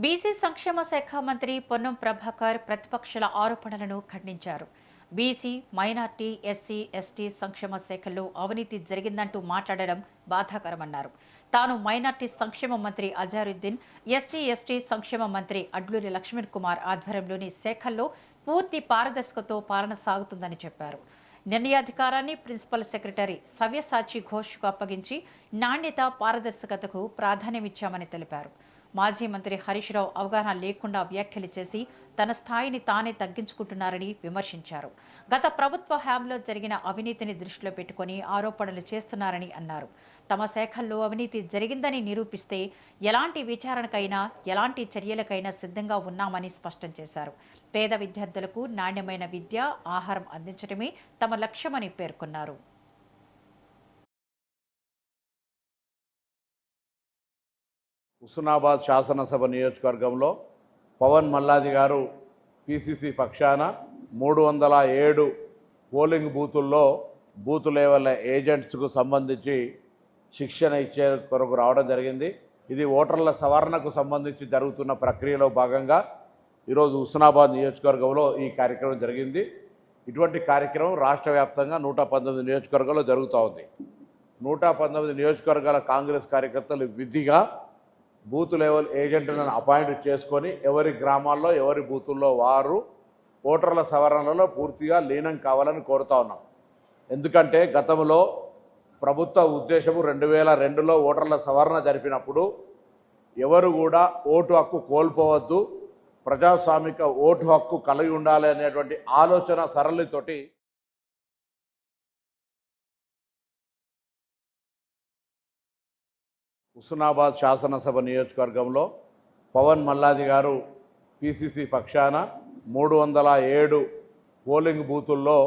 BC సంక్షేమ శాఖ మంత్రి పొన్నం ప్రభాకర్ ప్రతిపక్షాల ఆరోపణలను ఖండించారు. బీసీ, మైనార్టీ, ఎస్సీ, ఎస్టీ సంక్షేమ శాఖల్లో అవినీతి జరిగిందంటూ మాట్లాడడం బాధాకరమన్నారు. తాను మైనార్టీ సంక్షేమ మంత్రి అజారుద్దీన్, ఎస్సీ, ఎస్టీ సంక్షేమ మంత్రి అడ్లూరి లక్ష్మణ్ కుమార్ ఆధ్వర్యంలోని శాఖల్లో పూర్తి పారదర్శకతో పాలన సాగుతుందని చెప్పారు. నిర్ణయాధికారాన్ని ప్రిన్సిపల్ సెక్రటరీ సవ్యసాచి ఘోష్కు అప్పగించి నాణ్యత, పారదర్శకతకు ప్రాధాన్యమిచ్చామని తెలిపారు. మాజీ మంత్రి హరీష్ రావు అవగాహన లేకుండా వ్యాఖ్యలు చేసి తన స్థాయిని తానే తగ్గించుకుంటున్నారని విమర్శించారు. గత ప్రభుత్వ హయాంలో జరిగిన అవినీతిని దృష్టిలో పెట్టుకుని ఆరోపణలు చేస్తున్నారని అన్నారు. తమ శాఖల్లో అవినీతి జరిగిందని నిరూపిస్తే ఎలాంటి విచారణకైనా, ఎలాంటి చర్యలకైనా సిద్ధంగా ఉన్నామని స్పష్టం చేశారు. పేద విద్యార్థులకు నాణ్యమైన విద్య, ఆహారం అందించడమే తమ లక్ష్యమని పేర్కొన్నారు. హుస్నాబాద్ శాసనసభ నియోజకవర్గంలో పవన్ మల్లాది గారు పిసిసి పక్షాన 307 పోలింగ్ బూతుల్లో బూత్ లెవెల్ ఏజెంట్స్కు సంబంధించి శిక్షణ ఇచ్చే కొరకు రావడం జరిగింది. ఇది ఓటర్ల సవరణకు సంబంధించి జరుగుతున్న ప్రక్రియలో భాగంగా ఈరోజు హుస్నాబాద్ నియోజకవర్గంలో ఈ కార్యక్రమం జరిగింది. ఇటువంటి కార్యక్రమం రాష్ట్ర వ్యాప్తంగా 119 నియోజకవర్గాల్లో జరుగుతూ ఉంది. 119 నియోజకవర్గాల కాంగ్రెస్ కార్యకర్తలు విధిగా బూత్ లెవెల్ ఏజెంట్లను అపాయింట్ చేసుకొని ఎవరి గ్రామాల్లో, ఎవరి బూతుల్లో వారు ఓటర్ల సవరణలో పూర్తిగా లీనం కావాలని కోరుతా ఉన్నాం. ఎందుకంటే గతంలో ప్రభుత్వ ఉద్దేశము 2002లో ఓటర్ల సవరణ జరిపినప్పుడు ఎవరు కూడా ఓటు హక్కు కోల్పోవద్దు, ప్రజాస్వామిక ఓటు హక్కు కలిగి ఉండాలి అనేటువంటి ఆలోచన సరళితోటి హుస్నాబాద్ శాసనసభ నియోజకవర్గంలో పవన్ మల్లాది గారు పిసిసి పక్షాన 307 పోలింగ్ బూతుల్లో